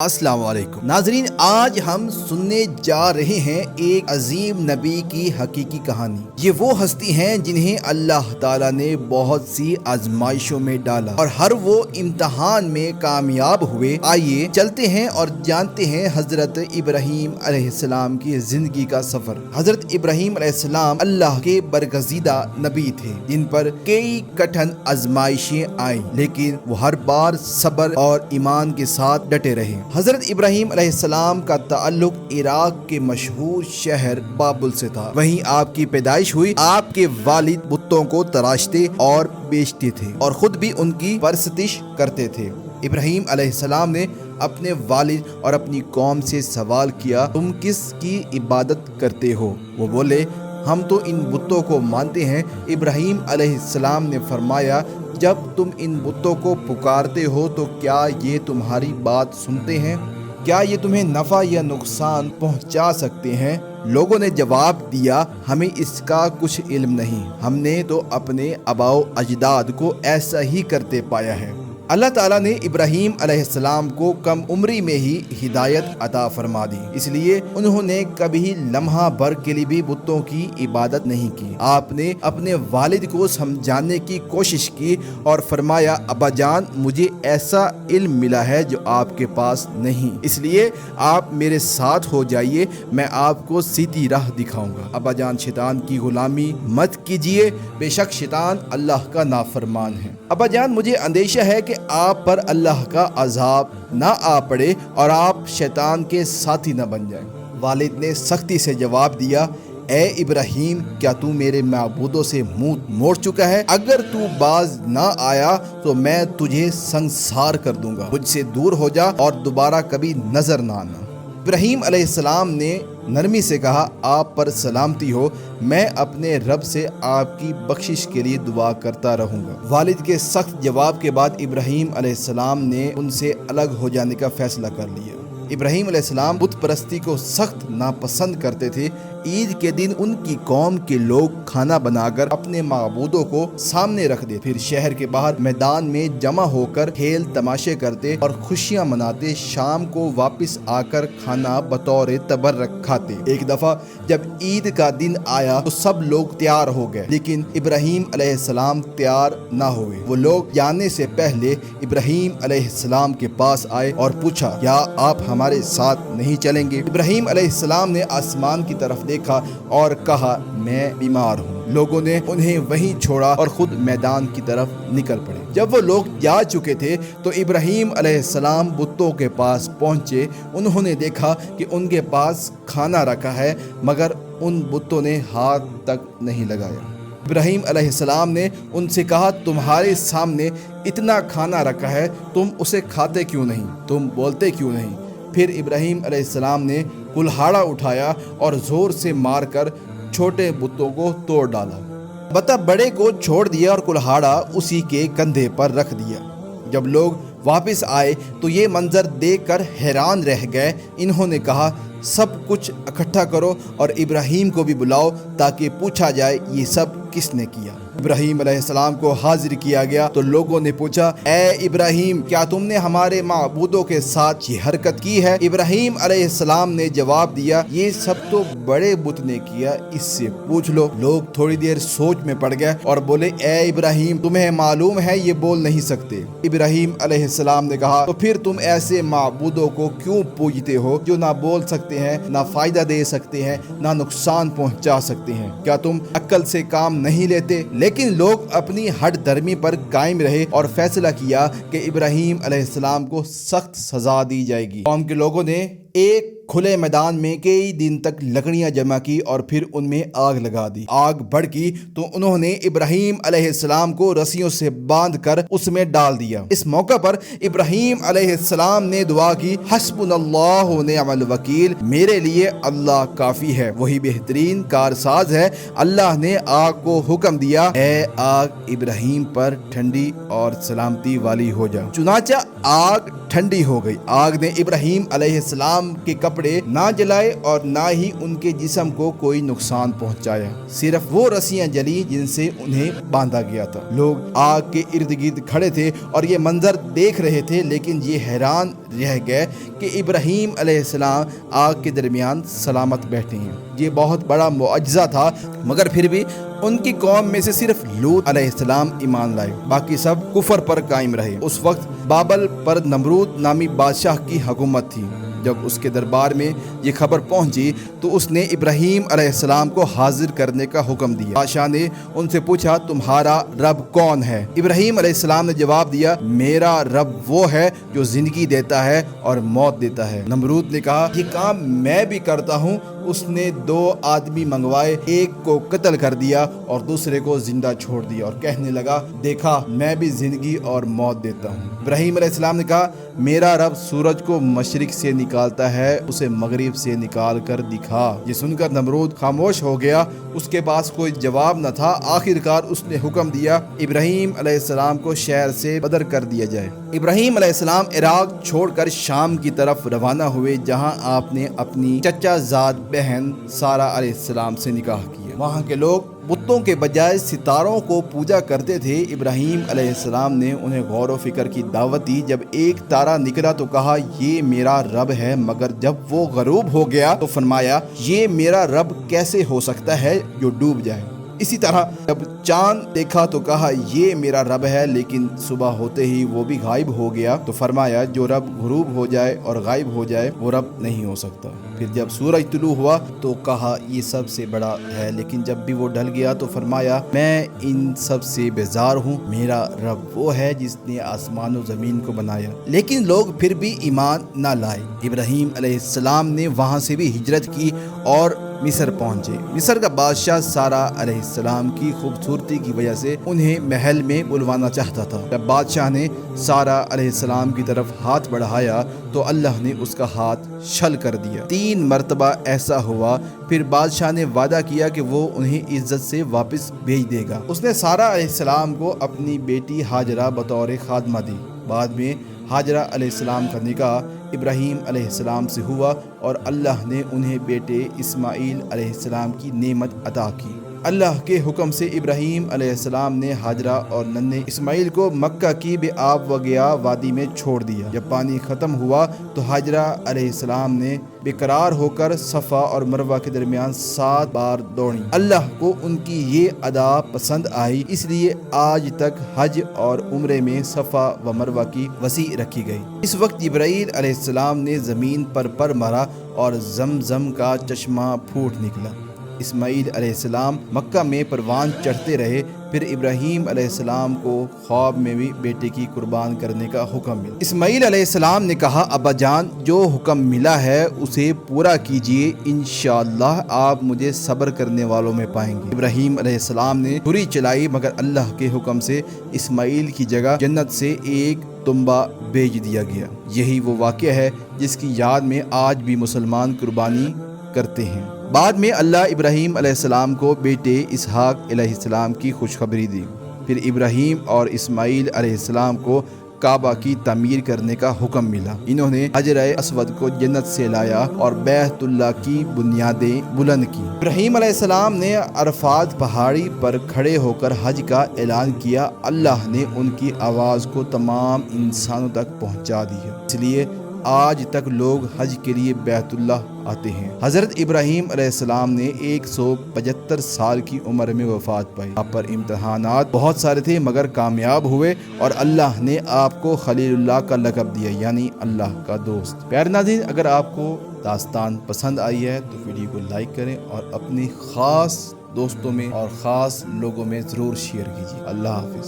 السلام علیکم ناظرین، آج ہم سننے جا رہے ہیں ایک عظیم نبی کی حقیقی کہانی۔ یہ وہ ہستی ہیں جنہیں اللہ تعالیٰ نے بہت سی آزمائشوں میں ڈالا اور ہر وہ امتحان میں کامیاب ہوئے۔ آئیے چلتے ہیں اور جانتے ہیں حضرت ابراہیم علیہ السلام کی زندگی کا سفر۔ حضرت ابراہیم علیہ السلام اللہ کے برگزیدہ نبی تھے جن پر کئی کٹھن آزمائشیں آئیں، لیکن وہ ہر بار صبر اور ایمان کے ساتھ ڈٹے رہے۔ حضرت ابراہیم علیہ السلام کا تعلق عراق کے مشہور شہر بابل سے تھا۔ وہیں آپ کی پیدائش ہوئی۔ آپ کے والد بتوں کو تراشتے اور بیچتے تھے اور خود بھی ان کی پرستش کرتے تھے۔ ابراہیم علیہ السلام نے اپنے والد اور اپنی قوم سے سوال کیا، تم کس کی عبادت کرتے ہو؟ وہ بولے، ہم تو ان بتوں کو مانتے ہیں۔ ابراہیم علیہ السلام نے فرمایا، جب تم ان بتوں کو پکارتے ہو تو کیا یہ تمہاری بات سنتے ہیں؟ کیا یہ تمہیں نفع یا نقصان پہنچا سکتے ہیں؟ لوگوں نے جواب دیا، ہمیں اس کا کچھ علم نہیں، ہم نے تو اپنے آباء و اجداد کو ایسا ہی کرتے پایا ہے۔ اللہ تعالیٰ نے ابراہیم علیہ السلام کو کم عمری میں ہی ہدایت عطا فرما دی، اس لیے انہوں نے کبھی لمحہ بھر کے لیے بھی بتوں کی عبادت نہیں کی۔ آپ نے اپنے والد کو سمجھانے کی کوشش کی اور فرمایا، ابا جان، مجھے ایسا علم ملا ہے جو آپ کے پاس نہیں، اس لیے آپ میرے ساتھ ہو جائیے، میں آپ کو سیدھی راہ دکھاؤں گا۔ ابا جان، شیطان کی غلامی مت کیجیے، بے شک شیطان اللہ کا نافرمان ہے۔ ابا جان، مجھے اندیشہ ہے کہ آپ پر اللہ کا عذاب نہ آ پڑے اور آپ شیطان کے ساتھی نہ بن جائیں۔ والد نے سختی سے جواب دیا، اے ابراہیم، کیا تو میرے معبودوں سے منہ موڑ چکا ہے؟ اگر تو باز نہ آیا تو میں تجھے سنسار کر دوں گا۔ مجھ سے دور ہو جا اور دوبارہ کبھی نظر نہ آنا۔ ابراہیم علیہ السلام نے نرمی سے کہا، آپ پر سلامتی ہو، میں اپنے رب سے آپ کی بخشش کے لیے دعا کرتا رہوں گا۔ والد کے سخت جواب کے بعد ابراہیم علیہ السلام نے ان سے الگ ہو جانے کا فیصلہ کر لیا۔ ابراہیم علیہ السلام بت پرستی کو سخت ناپسند کرتے تھے۔ عید کے دن ان کی قوم کے لوگ کھانا بنا کر اپنے معبودوں کو سامنے رکھ دیتے، پھر شہر کے باہر میدان میں جمع ہو کر کھیل تماشے کرتے اور خوشیاں مناتے۔ شام کو واپس آ کر کھانا بطور تبرک کھاتے۔ ایک دفعہ جب عید کا دن آیا تو سب لوگ تیار ہو گئے، لیکن ابراہیم علیہ السلام تیار نہ ہوئے۔ وہ لوگ جانے سے پہلے ابراہیم علیہ السلام کے پاس آئے اور پوچھا، کیا آپ ہمارے ساتھ نہیں چلیں گے؟ ابراہیم علیہ السلام نے آسمان کی طرف دیکھا اور کہا، میں بیمار ہوں۔ لوگوں نے انہیں وہیں چھوڑا اور خود میدان کی طرف نکل پڑے۔ جب وہ لوگ جا چکے تھے تو ابراہیم علیہ السلام بتوں کے پاس پہنچے۔ انہوں نے دیکھا کہ ان کے پاس کھانا رکھا ہے، مگر ان بتوں نے ہاتھ تک نہیں لگایا۔ ابراہیم علیہ السلام نے ان سے کہا، تمہارے سامنے اتنا کھانا رکھا ہے، تم اسے کھاتے کیوں نہیں؟ تم بولتے کیوں نہیں؟ پھر ابراہیم علیہ السلام نے کلہاڑا اٹھایا اور زور سے مار کر چھوٹے بتوں کو توڑ ڈالا۔ البتہ بڑے کو چھوڑ دیا اور کلہاڑا اسی کے کندھے پر رکھ دیا۔ جب لوگ واپس آئے تو یہ منظر دیکھ کر حیران رہ گئے۔ انہوں نے کہا، سب کچھ اکٹھا کرو اور ابراہیم کو بھی بلاؤ تاکہ پوچھا جائے یہ سب کس نے کیا۔ ابراہیم علیہ السلام کو حاضر کیا گیا تو لوگوں نے پوچھا، اے ابراہیم، کیا تم نے ہمارے معبودوں کے ساتھ یہ حرکت کی ہے؟ ابراہیم علیہ السلام نے جواب دیا، یہ سب تو بڑے بت نے کیا، اس سے پوچھ لو۔ لوگ تھوڑی دیر سوچ میں پڑ گئے اور بولے، اے ابراہیم، تمہیں معلوم ہے یہ بول نہیں سکتے۔ ابراہیم علیہ السلام نے کہا، تو پھر تم ایسے معبودوں کو کیوں پوجتے ہو جو نہ بول سکتے ہیں، نہ فائدہ دے سکتے ہیں، نہ نقصان پہنچا سکتے ہیں؟ کیا تم عقل سے کام نہیں لیتے؟ لیکن لوگ اپنی ہٹ دھرمی پر قائم رہے اور فیصلہ کیا کہ ابراہیم علیہ السلام کو سخت سزا دی جائے گی۔ قوم کے لوگوں نے ایک کھلے میدان میں کئی دن تک لکڑیاں جمع کی اور پھر ان میں آگ لگا دی۔ آگ بھڑکی تو انہوں نے ابراہیم علیہ السلام کو رسیوں سے باندھ کر اس میں ڈال دیا۔ اس موقع پر ابراہیم علیہ السلام نے دعا کی، حسبنا اللہ و نعم الوکیل، میرے لیے اللہ کافی ہے، وہی بہترین کارساز ہے۔ اللہ نے آگ کو حکم دیا، اے آگ ابراہیم پر ٹھنڈی اور سلامتی والی ہو جا۔ چنانچہ آگ ٹھنڈی ہو گئی۔ آگ نے ابراہیم علیہ السلام کے کپڑے نہ جلائے اور نہ ہی ان کے جسم کو کوئی نقصان پہنچایا، صرف وہ رسیاں جلی جن سے انہیں باندھا گیا تھا۔ لوگ آگ کے ارد گرد کھڑے تھے اور یہ منظر دیکھ رہے تھے، لیکن یہ حیران رہ گئے کہ ابراہیم علیہ السلام آگ کے درمیان سلامت بیٹھے ہیں۔ یہ بہت بڑا معجزہ تھا، مگر پھر بھی ان کی قوم میں سے صرف لوط علیہ السلام ایمان لائے، باقی سب کفر پر قائم رہے۔ اس وقت بابل پر نمرود نامی بادشاہ کی حکومت تھی۔ جب اس کے دربار میں یہ خبر پہنچی تو اس نے ابراہیم علیہ السلام کو حاضر کرنے کا حکم دیا۔ بادشاہ نے ان سے پوچھا، تمہارا رب کون ہے؟ ابراہیم علیہ السلام نے جواب دیا، میرا رب وہ ہے جو زندگی دیتا ہے اور موت دیتا ہے۔ نمرود نے کہا، یہ کام میں بھی کرتا ہوں۔ اس نے 2 آدمی منگوائے، ایک کو قتل کر دیا اور دوسرے کو زندہ چھوڑ دیا، اور کہنے لگا، دیکھا میں بھی زندگی اور موت دیتا ہوں۔ ابراہیم علیہ السلام نے کہا، میرا رب سورج کو مشرق سے نکالتا ہے، اسے مغرب سے نکال کر دکھا۔ یہ سن کر نمرود خاموش ہو گیا، اس کے پاس کوئی جواب نہ تھا۔ آخر کار اس نے حکم دیا، ابراہیم علیہ السلام کو شہر سے بدر کر دیا جائے۔ ابراہیم علیہ السلام عراق چھوڑ کر شام کی طرف روانہ ہوئے، جہاں آپ نے اپنی چچا زاد بہن سارہ علیہ السلام سے نکاح کیا۔ وہاں کے لوگ بتوں کے بجائے ستاروں کو پوجا کرتے تھے۔ ابراہیم علیہ السلام نے انہیں غور و فکر کی دعوت دی۔ جب ایک تارا نکلا تو کہا، یہ میرا رب ہے، مگر جب وہ غروب ہو گیا تو فرمایا، یہ میرا رب کیسے ہو سکتا ہے جو ڈوب جائے۔ اسی طرح جب چاند دیکھا تو کہا، یہ میرا رب ہے، لیکن صبح ہوتے ہی وہ بھی غائب ہو گیا تو فرمایا، جو رب غروب ہو جائے اور غائب ہو جائے وہ رب نہیں ہو سکتا۔ پھر جب سورج طلوع ہوا تو کہا، یہ سب سے بڑا ہے، لیکن جب بھی وہ ڈھل گیا تو فرمایا، میں ان سب سے بیزار ہوں، میرا رب وہ ہے جس نے آسمان و زمین کو بنایا۔ لیکن لوگ پھر بھی ایمان نہ لائے۔ ابراہیم علیہ السلام نے وہاں سے بھی ہجرت کی اور مصر پہنچے۔ مصر کا بادشاہ سارہ علیہ السلام کی خوبصورتی کی وجہ سے انہیں محل میں بلوانا چاہتا تھا۔ جب بادشاہ نے سارہ علیہ السلام کی طرف ہاتھ بڑھایا تو اللہ نے اس کا ہاتھ چھل کر دیا۔ 3 مرتبہ ایسا ہوا، پھر بادشاہ نے وعدہ کیا کہ وہ انہیں عزت سے واپس بھیج دے گا۔ اس نے سارہ علیہ السلام کو اپنی بیٹی ہاجرہ بطور خادمہ دی۔ بعد میں ہاجرہ علیہ السلام کا نکاح ابراہیم علیہ السلام سے ہوا اور اللہ نے انہیں بیٹے اسماعیل علیہ السلام کی نعمت عطا کی۔ اللہ کے حکم سے ابراہیم علیہ السلام نے ہاجرہ اور ننھے اسماعیل کو مکہ کی بے آب و گیا وادی میں چھوڑ دیا۔ جب پانی ختم ہوا تو ہاجرہ علیہ السلام نے بے قرار ہو کر صفا اور مروہ کے درمیان 7 بار دوڑی۔ اللہ کو ان کی یہ ادا پسند آئی، اس لیے آج تک حج اور عمرے میں صفا و مروہ کی وسیع رکھی گئی۔ اس وقت جبرائیل علیہ السلام نے زمین پر مارا اور زمزم کا چشمہ پھوٹ نکلا۔ اسماعیل علیہ السلام مکہ میں پروان چڑھتے رہے۔ پھر ابراہیم علیہ السلام کو خواب میں بھی بیٹے کی قربان کرنے کا حکم ملا۔ اسماعیل علیہ السلام نے کہا، ابا جان، جو حکم ملا ہے اسے پورا کیجیے، انشاءاللہ آپ مجھے صبر کرنے والوں میں پائیں گے۔ ابراہیم علیہ السلام نے چھری چلائی، مگر اللہ کے حکم سے اسماعیل کی جگہ جنت سے ایک تنبا بھیج دیا گیا۔ یہی وہ واقعہ ہے جس کی یاد میں آج بھی مسلمان قربانی کرتے ہیں۔ بعد میں اللہ ابراہیم علیہ السلام کو بیٹے اسحاق علیہ السلام کی خوشخبری دی۔ پھر ابراہیم اور اسماعیل علیہ السلام کو کعبہ کی تعمیر کرنے کا حکم ملا۔ انہوں نے حجر اسود کو جنت سے لایا اور بیت اللہ کی بنیادیں بلند کی۔ ابراہیم علیہ السلام نے عرفات پہاڑی پر کھڑے ہو کر حج کا اعلان کیا۔ اللہ نے ان کی آواز کو تمام انسانوں تک پہنچا دی، اس لیے آج تک لوگ حج کے لیے بیت اللہ آتے ہیں۔ حضرت ابراہیم علیہ السلام نے 175 سال کی عمر میں وفات پائی۔ آپ پر امتحانات بہت سارے تھے، مگر کامیاب ہوئے اور اللہ نے آپ کو خلیل اللہ کا لقب دیا، یعنی اللہ کا دوست۔ پیارے ناظرین، اگر آپ کو داستان پسند آئی ہے تو ویڈیو کو لائک کریں اور اپنے خاص دوستوں میں اور خاص لوگوں میں ضرور شیئر کیجیے۔ اللہ حافظ۔